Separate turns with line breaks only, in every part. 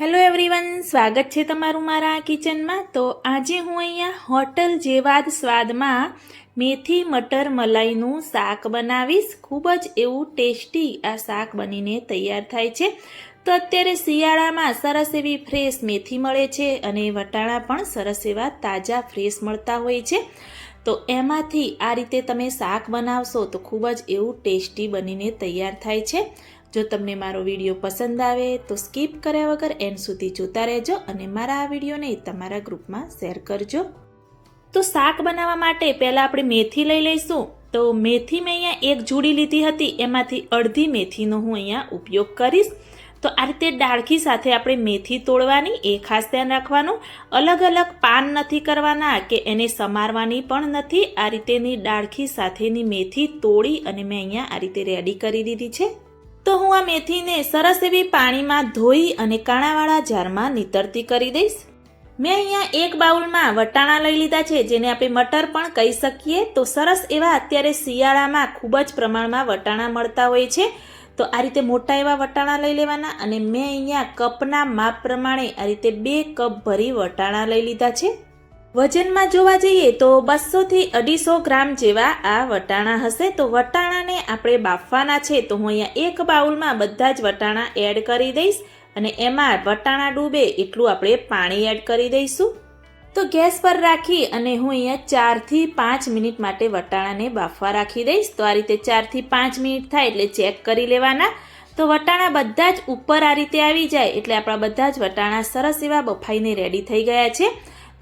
Hello everyone, સ્વાગત છે તમારું મારા કિચનમાં। તો આજે હું અહીંયા હોટલ જેવા જ સ્વાદમાં મેથી મટર મલાઈનું શાક બનાવીશ। ખૂબ જ એવું ટેસ્ટી આ શાક બનીને તૈયાર થાય છે। તો અત્યારે શિયાળામાં સરસ એવી ફ્રેશ મેથી મળે છે અને વટાણા પણ સરસ એવા તાજા ફ્રેશ મળતા હોય છે। તો એમાંથી આ રીતે તમે શાક બનાવશો તો ખૂબ જ એવું ટેસ્ટી બનીને તૈયાર થાય છે। જો તમને મારો વિડીયો પસંદ આવે તો સ્કીપ કર્યા વગર એન્ડ સુધી જોતા રહેજો અને મારા આ વિડીયોને તમારા ગ્રુપમાં શેર કરજો। તો શાક બનાવવા માટે પહેલાં આપણે મેથી લઈ લઈશું। તો મેથી મેં અહીંયા એક જુડી લીધી હતી, એમાંથી અડધી મેથીનો હું અહીંયા ઉપયોગ કરીશ। તો આ રીતે ડાળખી સાથે આપણે મેથી તોડવાની, એ ખાસ ધ્યાન રાખવાનું। અલગ અલગ પાન નથી કરવાના કે એને સમારવાની પણ નથી। આ રીતેની ડાળખી સાથેની મેથી તોડી અને મેં અહીંયા આ રીતે રેડી કરી દીધી છે। તો હું આ મેથીને સરસ એવી પાણીમાં ધોઈ અને કાણાવાળા જારમાં નીતરતી કરી દઈશ। મેં અહીંયા એક બાઉલમાં વટાણા લઈ લીધા છે, જેને આપણે મટર પણ કહી શકીએ। તો સરસ એવા અત્યારે શિયાળામાં ખૂબ જ પ્રમાણમાં વટાણા મળતા હોય છે। તો આ રીતે મોટા એવા વટાણા લઈ લેવાના અને મેં અહીંયા કપના માપ પ્રમાણે આ રીતે 2 કપ ભરી વટાણા લઈ લીધા છે। વજનમાં જોવા જઈએ તો 200 થી 250 ગ્રામ જેવા આ વટાણા હશે। તો વટાણાને આપણે બાફવાના છે। તો હું અહીંયા એક બાઉલમાં બધા જ વટાણા એડ કરી દઈશ અને એમાં વટાણા ડૂબે એટલું આપણે પાણી એડ કરી દઈશું। તો ગેસ પર રાખી અને હું અહીંયા 4 થી 5 મિનિટ માટે વટાણાને બાફવા રાખી દઈશ। તો આ રીતે 4 થી 5 મિનિટ થાય એટલે ચેક કરી લેવાના। તો વટાણા બધા જ ઉપર આ રીતે આવી જાય એટલે આપણા બધા જ વટાણા સરસ એવા બફાઈને રેડી થઈ ગયા છે।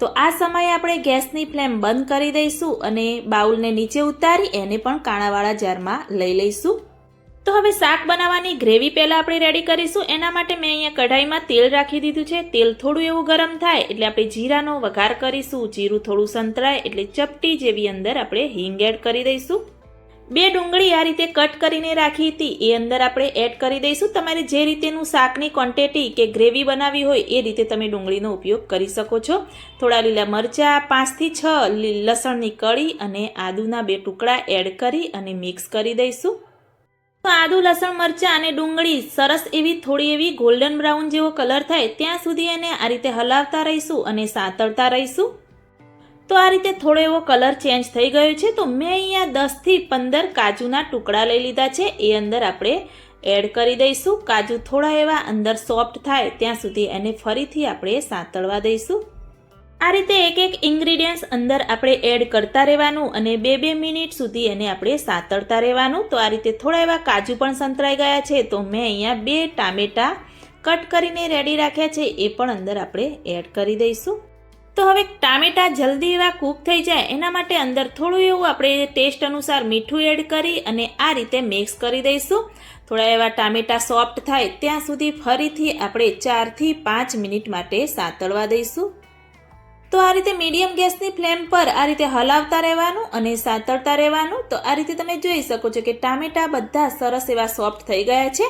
તો આ સમયે આપણે ગેસની ફ્લેમ બંધ કરી દઈશું અને બાઉલને નીચે ઉતારી એને પણ કાણાવાળા જારમાં લઈ લઈશું। તો હવે શાક બનાવવાની ગ્રેવી પહેલાં આપણે રેડી કરીશું। એના માટે મેં અહીંયા કઢાઈમાં તેલ રાખી દીધું છે। તેલ થોડું એવું ગરમ થાય એટલે આપણે જીરાનો વઘાર કરીશું। જીરું થોડું સંતળાય એટલે ચપટી જેવી અંદર આપણે હિંગ એડ કરી દઈશું। 2 ડુંગળી આ રીતે કટ કરીને રાખી હતી એ અંદર આપણે એડ કરી દઈશું। તમારે જે રીતેનું શાકની ક્વોન્ટિટી કે ગ્રેવી બનાવી હોય એ રીતે તમે ડુંગળીનો ઉપયોગ કરી શકો છો। થોડા લીલા મરચાં, 5 થી 6 લસણની કળી અને આદુના 2 ટુકડા એડ કરી અને મિક્સ કરી દઈશું। તો આદુ, લસણ, મરચાં અને ડુંગળી સરસ એવી થોડી એવી ગોલ્ડન બ્રાઉન જેવો કલર થાય ત્યાં સુધી એને આ રીતે હલાવતા રહીશું અને સાંતળતા રહીશું। તો આ રીતે થોડો એવો કલર ચેન્જ થઈ ગયો છે। તો મેં અહીંયા 10 થી 15 કાજુના ટુકડા લઈ લીધા છે, એ અંદર આપણે એડ કરી દઈશું। કાજુ થોડા એવા અંદર સોફ્ટ થાય ત્યાં સુધી એને ફરીથી આપણે સાંતળવા દઈશું। આ રીતે એક એક ઇન્ગ્રીડિયન્ટ્સ અંદર આપણે એડ કરતા રહેવાનું અને 2-2 મિનિટ સુધી એને આપણે સાંતળતા રહેવાનું। તો આ રીતે થોડા એવા કાજુ પણ સંતળાઈ ગયા છે। તો મેં અહીંયા 2 ટામેટાં કટ કરીને રેડી રાખ્યા છે, એ પણ અંદર આપણે એડ કરી દઈશું। તો હવે ટામેટાં જલ્દી એવા કૂક થઈ જાય એના માટે અંદર થોડું એવું આપણે ટેસ્ટ અનુસાર મીઠું એડ કરી અને આ રીતે મિક્સ કરી દઈશું। થોડા એવા ટામેટાં સોફ્ટ થાય ત્યાં સુધી ફરીથી આપણે 4 થી 5 મિનિટ માટે સાંતળવા દઈશું। તો આ રીતે મીડિયમ ગેસની ફ્લેમ પર આ રીતે હલાવતા રહેવાનું અને સાંતળતા રહેવાનું। તો આ રીતે તમે જોઈ શકો છો કે ટામેટાં બધા સરસ એવા સોફ્ટ થઈ ગયા છે।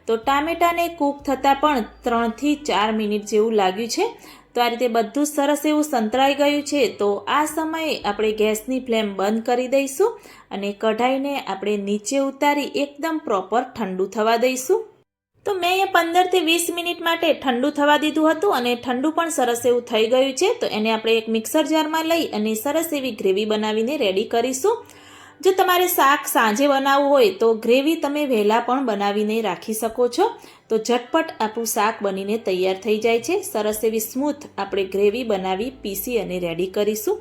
તો ટામેટાને કૂક થતાં પણ 3 થી 4 મિનિટ જેવું લાગ્યું છે। તો આ રીતે બધું સરસ એવું સંતળાઈ ગયું છે। તો આ સમયે આપણે ગેસની ફ્લેમ બંધ કરી દઈશું અને કઢાઈને આપણે નીચે ઉતારી એકદમ પ્રોપર ઠંડુ થવા દઈશું। તો મેં અહીંયા 15 થી 20 મિનિટ માટે ઠંડુ થવા દીધું હતું અને ઠંડુ પણ સરસ એવું થઈ ગયું છે। તો એને આપણે એક મિક્સર જારમાં લઈ અને સરસ એવી ગ્રેવી બનાવીને રેડી કરીશું। જો તમારે શાક સાંજે બનાવવું હોય તો ગ્રેવી તમે વહેલા પણ બનાવીને રાખી શકો છો। તો ઝટપટ આપણું શાક બનીને તૈયાર થઈ જાય છે। સરસ એવી સ્મૂથ આપણે ગ્રેવી બનાવી પીસી અને રેડી કરીશું।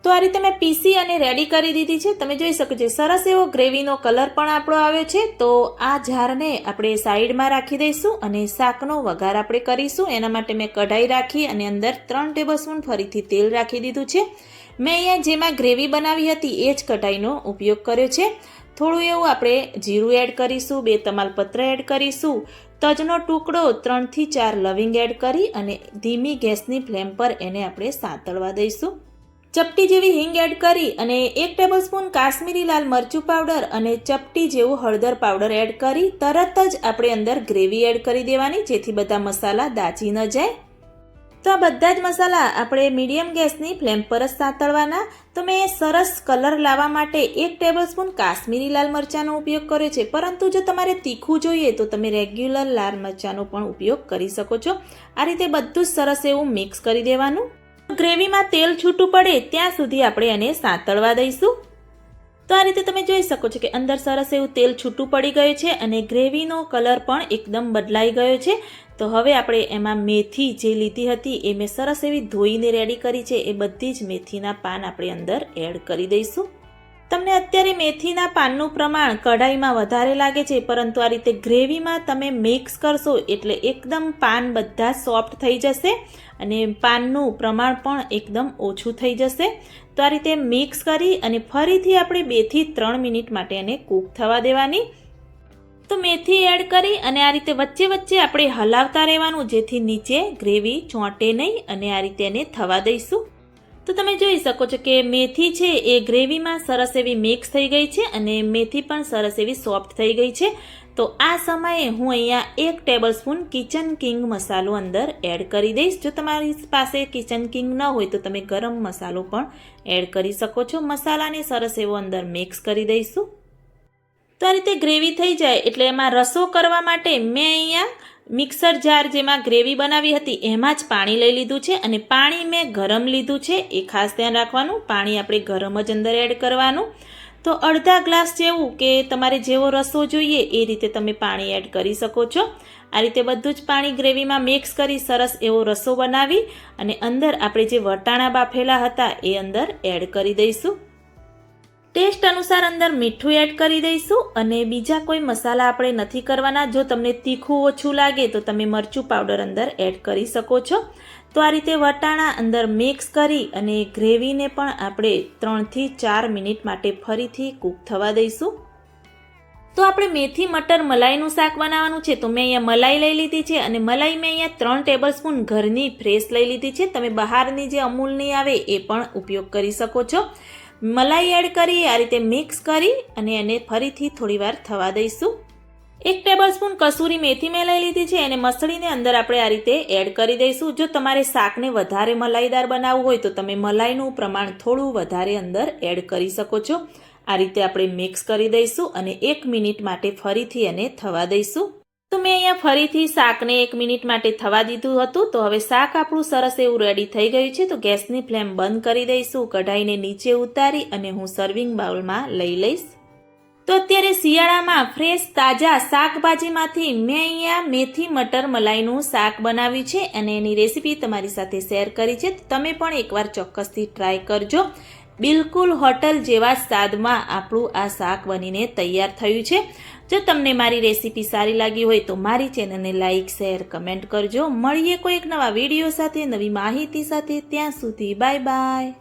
તો આ રીતે મેં પીસી અને રેડી કરી દીધી છે। તમે જોઈ શકો છો સરસ એવો ગ્રેવીનો કલર પણ આપણો આવ્યો છે। તો આ જારને આપણે સાઈડમાં રાખી દઈશું અને શાકનો વઘાર આપણે કરીશું। એના માટે મેં કઢાઈ રાખી અને અંદર 3 ટેબલસ્પૂન ફરીથી તેલ રાખી દીધું છે। મેં અહીંયા જેમાં ગ્રેવી બનાવી હતી એ જ કઢાઈનો ઉપયોગ કર્યો છે। થોડું એવું આપણે જીરું એડ કરીશું, 2 તમાલપત્ર એડ કરીશું, તજનો ટુકડો, 3 થી 4 લવિંગ એડ કરી અને ધીમી ગેસની ફ્લેમ પર એને આપણે સાંતળવા દઈશું। ચપટી જેવી હિંગ એડ કરી અને 1 ટેબલસ્પૂન કાશ્મીરી લાલ મરચું પાવડર અને ચપટી જેવું હળદર પાવડર એડ કરી તરત જ આપણે અંદર ગ્રેવી એડ કરી દેવાની, જેથી બધા મસાલા દાજી ન જાય। તો આ બધા જ મસાલા આપણે મીડિયમ ગેસની ફ્લેમ પર જ સાતળવાના. તો મેં સરસ કલર લાવવા માટે 1 ટેબલસ્પૂન કાશ્મીરી લાલ મરચાંનો ઉપયોગ કર્યો છે, પરંતુ જો તમારે તીખું જોઈએ તો તમે રેગ્યુલર લાલ મરચાંનો પણ ઉપયોગ કરી શકો છો. આ રીતે બધું જ સરસ એવું મિક્સ કરી દેવાનું. ગ્રેવીમાં તેલ છૂટું પડે ત્યાં સુધી આપણે એને સાતળવા દઈશું. તો આ રીતે તમે જોઈ શકો છો કે અંદર સરસ એવું તેલ છૂટું પડી ગયું છે અને ગ્રેવીનો કલર પણ એકદમ બદલાઈ ગયો છે. તો હવે આપણે એમાં મેથી જે લીધી હતી એ મેં સરસ એવી ધોઈને રેડી કરી છે, એ બધી જ મેથીના પાન આપણે અંદર એડ કરી દઈશું. તમને અત્યારે મેથીના પાનનું પ્રમાણ કઢાઈમાં વધારે લાગે છે, પરંતુ આ રીતે ગ્રેવીમાં તમે મિક્સ કરશો એટલે એકદમ પાન બધા સોફ્ટ થઈ જશે અને પાનનું પ્રમાણ પણ એકદમ ઓછું થઈ જશે. તો આ રીતે મિક્સ કરી અને ફરીથી આપણે 2 થી 3 મિનિટ માટે એને કૂક થવા દેવાની. તો મેથી એડ કરી અને આ રીતે વચ્ચે વચ્ચે આપણે હલાવતા રહેવાનું, જેથી નીચે ગ્રેવી ચોંટે નહીં, અને આ રીતે એને થવા દઈશું. તો તમે જોઈ શકો છો કે મેથી છે એ ગ્રેવીમાં સરસ એવી મિક્સ થઈ ગઈ છે અને મેથી પણ સરસ એવી સોફ્ટ થઈ ગઈ છે. તો આ સમયે હું અહીંયા 1 ટેબલસ્પૂન કિચન કિંગ મસાલો અંદર એડ કરી દઈશ. જો તમારી પાસે કિચન કિંગ ન હોય તો તમે ગરમ મસાલો પણ એડ કરી શકો છો. મસાલાને સરસ એવો અંદર મિક્સ કરી દઈશું. તો આ રીતે ગ્રેવી થઈ જાય એટલે એમાં રસો કરવા માટે મેં અહીંયા મિક્સર જાર જેમાં ગ્રેવી બનાવી હતી એમાં જ પાણી લઈ લીધું છે અને પાણી મેં ગરમ લીધું છે, એ ખાસ ધ્યાન રાખવાનું. પાણી આપણે ગરમ જ અંદર એડ કરવાનું. તો અડધા ગ્લાસ જેવું કે તમારે જેવો રસો જોઈએ એ રીતે તમે પાણી એડ કરી શકો છો. આ રીતે બધું જ પાણી ગ્રેવીમાં મિક્સ કરી સરસ એવો રસો બનાવી અને અંદર આપણે જે વટાણા બાફેલા હતા એ અંદર એડ કરી દઈશું. ટેસ્ટ અનુસાર અંદર મીઠું એડ કરી દઈશું અને બીજા કોઈ મસાલા આપણે નથી કરવાના. જો તમને તીખું ઓછું લાગે તો તમે મરચું પાવડર અંદર એડ કરી શકો છો. તો આ રીતે વટાણા અંદર મિક્સ કરી અને ગ્રેવીને પણ આપણે 3 થી 4 મિનિટ માટે ફરીથી કૂક થવા દઈશું. તો આપણે મેથી મટર મલાઈનું શાક બનાવવાનું છે. તો મેં અહીંયા મલાઈ લઈ લીધી છે અને મલાઈ મેં અહીંયા 3 ટેબલસ્પૂન ઘરની ફ્રેશ લઈ લીધી છે. તમે બહારની જે અમૂલની આવે એ પણ ઉપયોગ કરી શકો છો. મલાઈ એડ કરી આ રીતે મિક્સ કરી અને એને ફરીથી થોડીવાર થવા દઈશું. 1 ટેબલસ્પૂન કસૂરી મેથી મેં લઈ લીધી છે, એને મસળીને અંદર આપણે આ રીતે એડ કરી દઈશું. જો તમારે શાકને વધારે મલાઈદાર બનાવવું હોય તો તમે મલાઈનું પ્રમાણ થોડું વધારે અંદર એડ કરી શકો છો. આ રીતે આપણે મિક્સ કરી દઈશું અને 1 મિનિટ માટે ફરીથી એને થવા દઈશું. તો મેં અહીંયા ફરીથી શાકને 1 મિનિટ માટે થવા દીધું હતું. તો હવે શાક આપણું સરસ એવું રેડી થઈ ગયું છે. તો ગેસની ફ્લેમ બંધ કરી દઈશું. કઢાઈને નીચે ઉતારી અને હું સર્વિંગ બાઉલમાં લઈ લઈશ. તો અત્યારે શિયાળામાં ફ્રેશ તાજા શાકભાજીમાંથી મેં અહીંયા મેથી મટર મલાઈનું શાક બનાવ્યું છે અને એની રેસીપી તમારી સાથે શેર કરી છે. તમે પણ એકવાર ચોક્કસથી ટ્રાય કરજો. બિલકુલ હોટલ જેવા સ્વાદમાં આપણું આ શાક બનીને તૈયાર થયું છે. જો તમને મારી રેસીપી સારી લાગી હોય તો મારી ચેનલને લાઇક, શેર, કમેન્ટ કરજો. મળીએ કોઈ એક નવા વિડીયો સાથે, નવી માહિતી સાથે. ત્યાં સુધી બાય બાય.